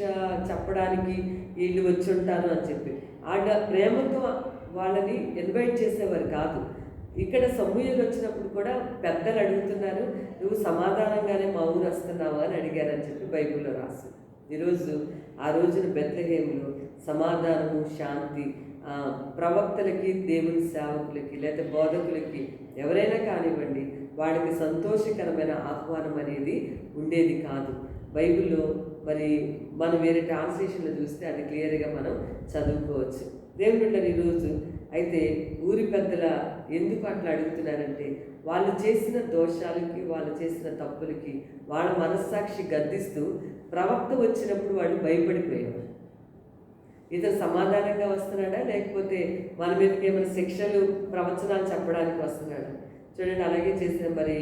చెప్పడానికి వీళ్ళు వచ్చి ఉంటారు అని చెప్పి ప్రేమతో వాళ్ళని ఇన్వైట్ చేసేవారు కాదు. ఇక్కడ సమూయేలు వచ్చినప్పుడు కూడా పెద్దలు అడుగుతున్నారు, నువ్వు సమాధానంగానే మా ఊరు వస్తున్నావా అని అడిగారని చెప్పి బైబిల్లో రాసి. ఈరోజు ఆ రోజున బెత్లెహేములో సమాధానము, శాంతి ప్రవక్తలకి, దేవుని సేవకులకి లేదా బోధకులకి ఎవరైనా కానివ్వండి, వాళ్ళకి సంతోషకరమైన ఆహ్వానం అనేది ఉండేది కాదు. బైబిల్లో మరి మనం వేరే ట్రాన్స్లేషన్లో చూస్తే అది క్లియర్గా మనం చదువుకోవచ్చు. దేవుడు ఈరోజు అయితే ఊరి పెద్దల ఎందుకు అట్లా అడుగుతున్నారంటే, వాళ్ళు చేసిన దోషాలకి, వాళ్ళు చేసిన తప్పులకి వాళ్ళ మనస్సాక్షి గద్దిస్తూ ప్రవక్త వచ్చినప్పుడు వాళ్ళు భయపడిపోయేవారు. ఇతను సమాధానంగా వస్తున్నాడా, లేకపోతే మన మీదకి ఏమైనా శిక్షలు, ప్రవచనాలు చెప్పడానికి వస్తున్నాడా? చూడండి, అలాగే చేసిన మరి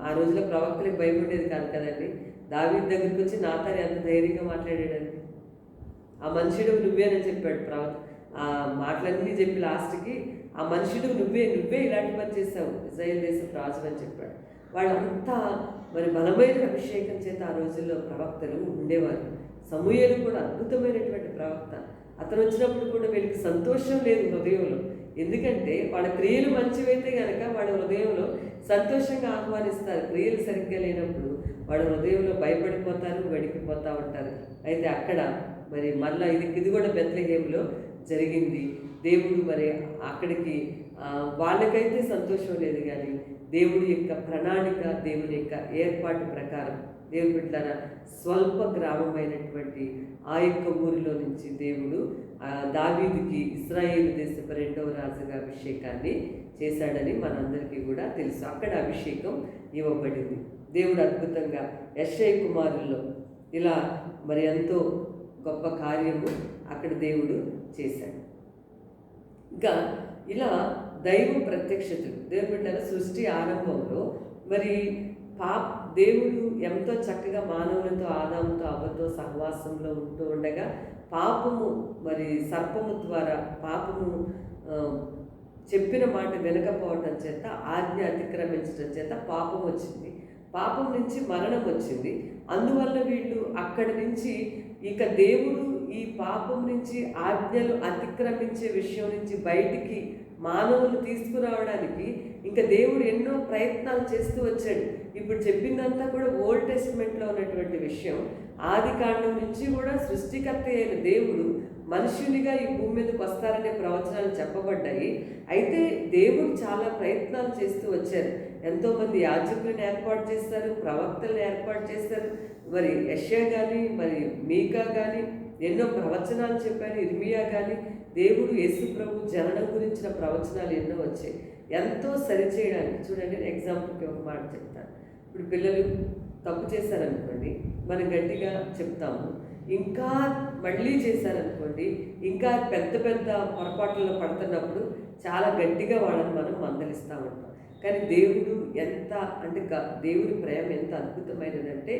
ఆ రోజుల్లో ప్రవక్తలకు భయం ఉండేది కాదు కదండి. దావీదు దగ్గరికి వచ్చి నాతాను ఎంత ధైర్యంగా మాట్లాడాడండి. ఆ మనుషుడు నువ్వేనని చెప్పాడు ప్రవక్త. ఆ మాటలన్నీ చెప్పి లాస్ట్కి ఆ మనుషుడు నువ్వే ఇలాంటి పని చేసావు, ఇజ్రాయేల్ దేశం రాజు అని చెప్పాడు. వాళ్ళంతా మరి బలమైన అభిషేకం చేత ఆ రోజుల్లో ప్రవక్తలు ఉండేవారు. సమూయేలు కూడా అద్భుతమైనటువంటి ప్రవక్త. అతను వచ్చినప్పుడు కూడా వీళ్ళకి సంతోషం లేదు హృదయంలో. ఎందుకంటే వాళ్ళ క్రియలు మంచివైతే కనుక వాళ్ళ హృదయంలో సంతోషంగా ఆహ్వానిస్తారు. క్రియలు సరిగ్గా లేనప్పుడు వాళ్ళ హృదయంలో భయపడిపోతారు, వణికిపోతూ ఉంటారు. అయితే అక్కడ మరి మళ్ళీ ఇది కూడా బెత్లెహేములో జరిగింది. దేవుడు మరి అక్కడికి వాళ్ళకైతే సంతోషం లేదు, కానీ దేవుడి యొక్క ప్రణాళిక, దేవుని యొక్క ఏర్పాటు ప్రకారం దేవుని బిడ్డలారా స్వల్ప గ్రామమైనటువంటి ఆ యొక్క ఊరిలో నుంచి దేవుడు దావీదుకి ఇశ్రాయేలు దేశపు 2వ రాజుగా అభిషేకాన్ని చేశాడని మనందరికీ కూడా తెలుసు. అక్కడ అభిషేకం ఇవ్వబడింది. దేవుడు అద్భుతంగా యెషయా కుమారుల్లో ఇలా మరి ఎంతో గొప్ప కార్యము అక్కడ దేవుడు చేశాడు. ఇంకా ఇలా దైవ ప్రత్యక్షతలు దేవుని బిడ్డల సృష్టి ఆరంభంలో మరి దేవుడు ఎంతో చక్కగా మానవులతో, ఆదాముతో, అవ్వతో సహవాసంలో ఉంటూ ఉండగా పాపము మరి సర్పము ద్వారా పాపము చెప్పిన మాట వినకపోవటం చేత, ఆజ్ఞ అతిక్రమించడం చేత పాపం వచ్చింది. పాపం నుంచి మరణం వచ్చింది. అందువల్ల వీళ్ళు అక్కడి నుంచి ఇక దేవుడు ఈ పాపం నుంచి, ఆజ్ఞలు అతిక్రమించే విషయం నుంచి బయటికి మానవులు తీసుకురావడానికి ఇంకా దేవుడు ఎన్నో ప్రయత్నాలు చేస్తూ వచ్చాడు. ఇప్పుడు చెప్పిందంతా కూడా ఓల్డ్ టెస్టిమెంట్లో ఉన్నటువంటి విషయం. ఆది కాండం నుంచి కూడా సృష్టికర్త అయిన దేవుడు మనుషునిగా ఈ భూమి మీదకి వస్తారనే ప్రవచనాలు చెప్పబడ్డాయి. అయితే దేవుడు చాలా ప్రయత్నాలు చేస్తూ వచ్చారు. ఎంతోమంది యాజకులను ఏర్పాటు చేస్తారు, ప్రవక్తలను ఏర్పాటు చేస్తారు. మరి యెషయా కానీ, మరి మీకా కానీ ఎన్నో ప్రవచనాలు చెప్పారు. ఇర్మియా కానీ దేవుడు యేసు ప్రభు జననం గురించిన ప్రవచనాలు ఎన్నో వచ్చాయి. ఎంతో సరిచేయడానికి. చూడండి, ఎగ్జాంపుల్కి ఒక మాట చెప్తాను. ఇప్పుడు పిల్లలు తప్పు చేశారనుకోండి, మనం గట్టిగా చెప్తాము. ఇంకా మళ్ళీ చేశారనుకోండి, ఇంకా పెద్ద పెద్ద పొరపాట్లలో పడుతున్నప్పుడు చాలా గట్టిగా వాళ్ళని మనం మందలిస్తూ ఉంటాం. కానీ దేవుడు ఎంత అంటే దేవుడి ప్రేమ ఎంత అద్భుతమైనదంటే,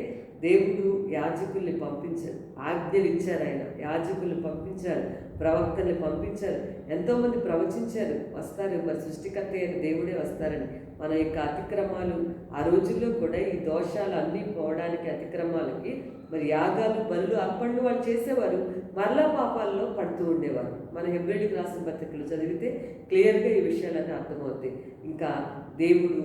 దేవుడు యాజకుల్ని పంపించారు, ఆజ్ఞలు ఇచ్చారు. ఆయన యాజకుల్ని పంపించారు, ప్రవక్తల్ని పంపించారు. ఎంతోమంది ప్రవచించారు వస్తారు, మరి సృష్టికర్త అయిన దేవుడే వస్తారని. మన యొక్క అతిక్రమాలు ఆ రోజుల్లో కూడా ఈ దోషాలు అన్నీ పోవడానికి, అతిక్రమాలకి మరి యాగాలు, బలులు, అర్పణలు వాళ్ళు చేసేవారు. మరలా పాపాల్లో పడుతూ ఉండేవారు. మన హెబ్రేయులకు రాసిన పత్రికలు చదివితే క్లియర్గా ఈ విషయాలన్నీ అర్థమవుతాయి. ఇంకా దేవుడు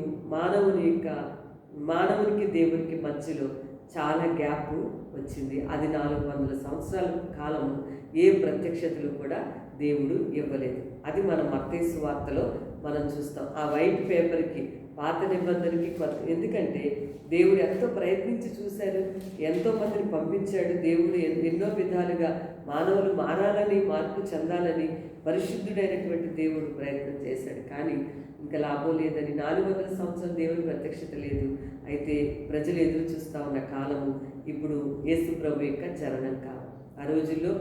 మానవునికి దేవునికి మధ్యలో చాలా గ్యాప్ వచ్చింది. అది 400 సంవత్సరాల కాలము ఏ ప్రత్యక్షతలు కూడా దేవుడు ఇవ్వలేదు. అది మన మత్తయి సువార్తలో మనం చూస్తాం. ఆ వైట్ పేపర్కి, పాత నిబంధనకి కొత్త, ఎందుకంటే దేవుడు ఎంతో ప్రయత్నించి చూశారు, ఎంతోమందిని పంపించాడు. దేవుడు ఎన్నో విధాలుగా మానవులు మారాలని, మార్పు చెందాలని పరిశుద్ధుడైనటువంటి దేవుడు ప్రయత్నం చేశాడు. కానీ ఇంకా లాభం లేదని 400 సంవత్సరాలు దేవుని ప్రత్యక్షత లేదు. అయితే ప్రజలు ఎదురు చూస్తూ ఉన్న కాలము ఇప్పుడు యేసు ప్రభు యొక్క జననం కాలం. ఆ రోజుల్లో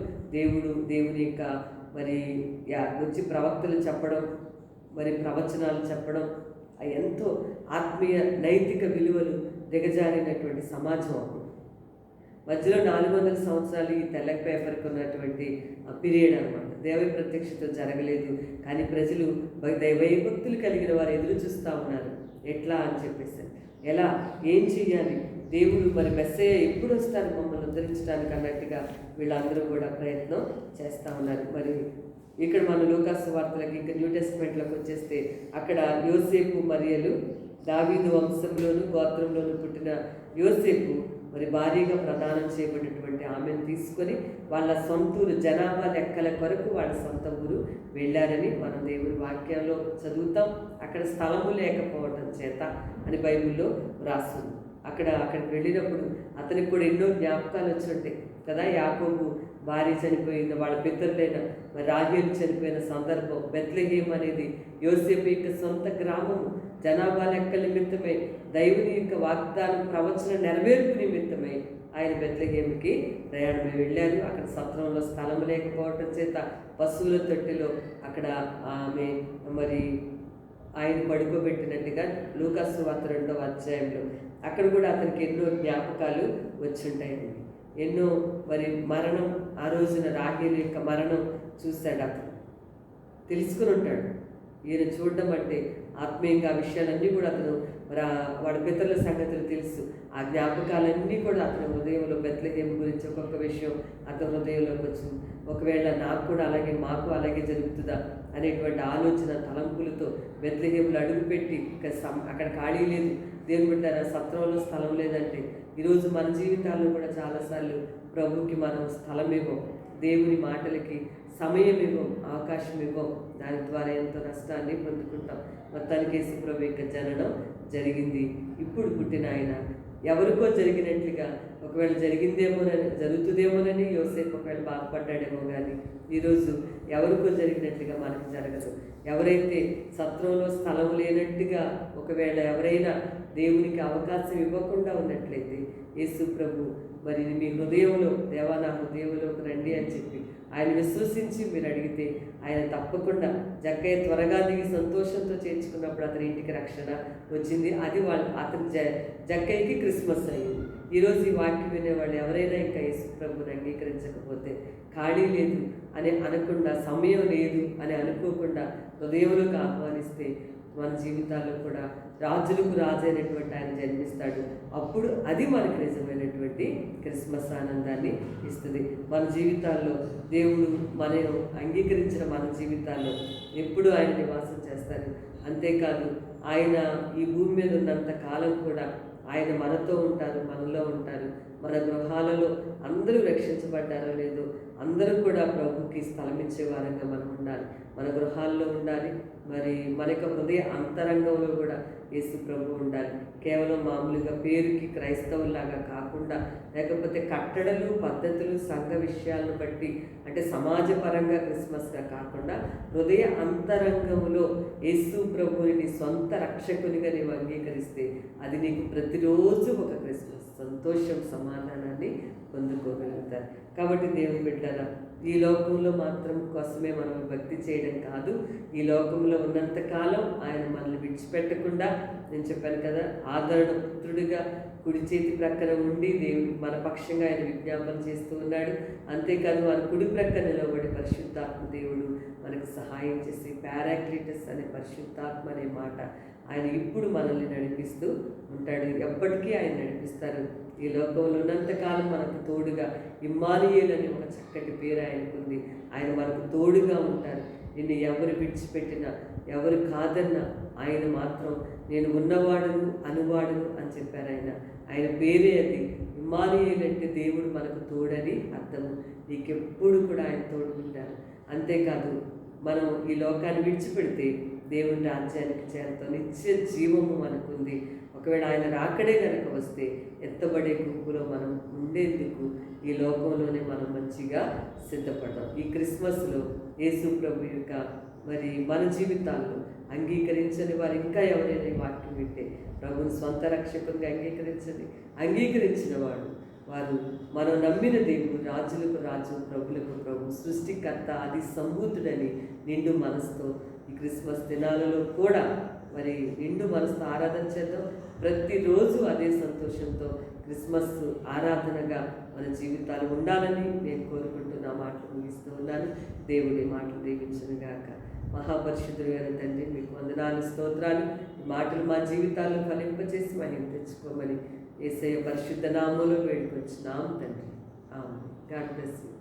దేవుని యొక్క మరి వచ్చి ప్రవక్తలు చెప్పడం, మరి ప్రవచనాలు చెప్పడం, ఎంతో ఆత్మీయ నైతిక విలువలు దిగజారినటువంటి సమాజం అప్పుడు. మధ్యలో 400 సంవత్సరాలు ఈ తెల్ల పేపర్కి ఉన్నటువంటి పీరియడ్ అనమాట. దైవ ప్రత్యక్షత జరగలేదు. కానీ ప్రజలు దైవభక్తులు కలిగిన వారు ఎదురు చూస్తూ ఉన్నారు. ఎట్లా అని చెప్పేసి, ఎలా, ఏం చెయ్యాలి, దేవుడు మరి మెస్సయ్య ఎప్పుడు వస్తారు మమ్మల్ని ఉద్ధరించడానికి అన్నట్టుగా వీళ్ళందరూ కూడా ప్రయత్నం చేస్తూ ఉన్నారు. మరి ఇక్కడ మన లూకాసు వార్తలకి ఇంకా న్యూ టెస్ట్మెంట్లోకి వచ్చేస్తే అక్కడ యోసేపు మరియలు దావీదు వంశంలోను గోత్రంలోను పుట్టిన యోసేపు మరి భారీగా ప్రదానం చేయబడినటువంటి ఆమెను తీసుకొని వాళ్ళ సొంత ఊరు జనాభా లెక్కల కొరకు వాళ్ళ సొంత ఊరు వెళ్ళారని మనం దేవుని వాక్యాల్లో చదువుతాం. అక్కడ స్థలము లేకపోవటం చేత అని బైబిల్లో రాస్తుంది. అక్కడికి వెళ్ళినప్పుడు అతనికి కూడా ఎన్నో జ్ఞాపకాలు వచ్చి ఉంటాయి కదా. యాకోబు భార్య చనిపోయిన వాళ్ళ పితరులైన మరి రాహేలు చనిపోయిన సందర్భం, బెత్లెహేం అనేది యోసేపు యొక్క సొంత గ్రామము, జనాభా లెక్కల నిమిత్తమై దైవుని యొక్క వాగ్దానం ప్రవచన నెరవేర్పు నిమిత్తమై ఆయన బెత్లెహేముకి ప్రయాణమై వెళ్ళారు. అక్కడ సత్రంలో స్థలం లేకపోవటం చేత పశువుల తొట్టిలో అక్కడ ఆమె మరి ఆయన పడుకోబెట్టినట్టుగా లూకాసు వార్త 2వ అధ్యాయంలో అక్కడ కూడా అతనికి ఎన్నో జ్ఞాపకాలు వచ్చుంటాయండి. ఎన్నో మరి మరణం, ఆ రోజున రాహేలు యొక్క మరణం చూశాడు, అతను తెలుసుకుని ఉంటాడు. ఈయన చూడడం అంటే ఆత్మీయంగా ఆ విషయాలన్నీ కూడా అతను మరి వాడి పితరుల సంగతులు తెలుసు. ఆ జ్ఞాపకాలన్నీ కూడా అతని హృదయంలో బెత్లెహేం గురించి ఒక్కొక్క విషయం అతని హృదయంలోకి వచ్చింది. ఒకవేళ నాకు కూడా అలాగే, మాకు అలాగే జరుగుతుందా అనేటువంటి ఆలోచన తలంపులతో బెత్లెహేంలో అడుగుపెట్టి అక్కడ ఖాళీ లేదు, దేవుని బిడ్డలారా సత్రంలో స్థలం లేదంటే ఈరోజు మన జీవితాల్లో కూడా చాలాసార్లు ప్రభువుకి మనం స్థలం ఇవ్వం, దేవుని మాటలకి సమయం ఇవ్వం, అవకాశం ఇవ్వం. దాని ద్వారా ఎంతో నష్టాన్ని పొందుకుంటాం. మొత్తానికి యేసు ప్రభు యొక్క జననం జరిగింది. ఇప్పుడు పుట్టిన ఆయన ఎవరికో జరిగినట్లుగా ఒకవేళ జరుగుతుందేమోనని యోసేపు ఒకవేళ బాధపడ్డాడేమో, కానీ ఈరోజు ఎవరికో జరిగినట్లుగా మనకు జరగదు. ఎవరైతే సత్రంలో స్థలం లేనట్టుగా ఒకవేళ ఎవరైనా దేవునికి అవకాశం ఇవ్వకుండా ఉన్నట్లయితే యేసు ప్రభు మరి మీ హృదయంలో, దేవా నా హృదయంలోకి రండి అని చెప్పి ఆయన విశ్వసించి మీరు అడిగితే ఆయన తప్పకుండా జక్కయ్య త్వరగా దిగి సంతోషంతో చేర్చుకున్నప్పుడు అతని ఇంటికి రక్షణ వచ్చింది. అది అతని జక్కయ్యకి క్రిస్మస్ అయ్యింది. ఈరోజు ఈ వాక్యం వినేవాళ్ళు ఎవరైనా ఇంకా యేసు ప్రభుని అంగీకరించకపోతే ఖాళీ లేదు అని అనకుండా, సమయం లేదు అని అనుకోకుండా హృదయంలోకి ఆహ్వానిస్తే మన జీవితాల్లో కూడా రాజులకు రాజైనటువంటి ఆయన జన్మిస్తాడు. అప్పుడు అది మనకు నిజమైనటువంటి క్రిస్మస్ ఆనందాన్ని ఇస్తుంది. మన జీవితాల్లో దేవుడు మనం అంగీకరించిన మన జీవితాల్లో ఎప్పుడు ఆయన నివాసం చేస్తారు. అంతేకాదు ఆయన ఈ భూమి మీద ఉన్నంత కాలం కూడా ఆయన మనతో ఉంటారు, మనలో ఉంటారు. మన గృహాలలో అందరూ రక్షించబడ్డారో లేదో అందరూ కూడా ప్రభుకి స్థలం ఇచ్చే వారంగా మనం ఉండాలి. మన గృహాల్లో ఉండాలి, మరి మన యొక్క హృదయ అంతరంగంలో కూడా యేసు ప్రభు ఉండాలి. కేవలం మామూలుగా పేరుకి క్రైస్తవుల్లాగా కాకుండా, లేకపోతే కట్టడలు, పద్ధతులు, సంఘ విషయాలను బట్టి అంటే సమాజపరంగా క్రిస్మస్గా కాకుండా హృదయ అంతరంగంలో యేసు ప్రభుని నీ సొంత రక్షకునిగా నీవు అంగీకరిస్తే అది నీకు ప్రతిరోజు ఒక క్రిస్మస్, సంతోషం, సమాధానాన్ని పొందుకోగలుగుతారు. కాబట్టి దేవుని బిడ్డలారా, ఈ లోకంలో మాత్రం కోసమే మనం భక్తి చేయడం కాదు, ఈ లోకంలో ఉన్నంతకాలం ఆయన మనల్ని విడిచిపెట్టకుండా, నేను చెప్పాను కదా, ఆదరణ పుత్రుడిగా కుడి చేతి ప్రక్కన ఉండి దేవుడు మన పక్షంగా ఆయన విజ్ఞాపన చేస్తూ ఉన్నాడు. అంతేకాదు మన కుడి ప్రక్కన నిలబడి పరిశుద్ధాత్మ దేవుడు మనకు సహాయం చేసి పారాక్లీటస్ అనే పరిశుద్ధాత్మ అనే మాట ఆయన ఇప్పుడు మనల్ని నడిపిస్తూ ఉంటాడు. ఎప్పటికీ ఆయన నడిపిస్తారు. ఈ లోకంలో ఉన్నంతకాలం మనకు తోడుగా ఇమ్మానుయేలు అనే ఒక చక్కటి పేరు ఆయనకుంది. ఆయన మనకు తోడుగా ఉంటారు. నిన్ను ఎవరు విడిచిపెట్టినా, ఎవరు కాదన్నా ఆయన మాత్రం నేను ఉన్నవాడును, అనువాడును అని చెప్పారు. ఆయన పేరే అది. ఇమ్మానుయేలు అంటే దేవుడు మనకు తోడని అర్థము. నీకెప్పుడు కూడా ఆయన తోడుకుంటారు. అంతేకాదు మనం ఈ లోకాన్ని విడిచిపెడితే దేవుని రాజ్యానికి చేరుతాం. నిత్య జీవము మనకుంది. ఒకవేళ ఆయన రాకడే కనుక వస్తే ఎత్తబడే గుంపులో మనం ఉండేందుకు ఈ లోకంలోనే మనం మంచిగా సిద్ధపడతాం. ఈ క్రిస్మస్లో యేసు ప్రభు యొక్క మరి మన జీవితాల్లో అంగీకరించని వారు ఇంకా ఎవరైనా ఈ వాక్యం వింటే ప్రభుని స్వంత రక్షకునిగా అంగీకరించిన వారు మనం నమ్మిన దేవుడు రాజులకు రాజు, ప్రభులకు ప్రభు, సృష్టికర్త, ఆది సంభూతుడని నిండు మనసుతో ఈ క్రిస్మస్ దినాలలో కూడా మరి నిండు మనసుతో ఆరాధన చేద్దాం. ప్రతిరోజు అదే సంతోషంతో క్రిస్మస్ ఆరాధనగా మన జీవితాలు ఉండాలని నేను కోరుకుంటున్న మాటలు ముగిస్తూ ఉన్నాను. దేవుడి మాటలు దీవించునుగాక. మహాపరిశుద్ధుడు అయిన తండ్రి, మీకు వందనాలు, స్తోత్రాలు. ఈ మాటలు మా జీవితాల్లో ఫలింపచేసి మహిమ తెచ్చుకోమని యేసయ్య పరిశుద్ధ నామములో వేడుకొచ్చున్నాం తండ్రి. ఆమేన్. God bless you.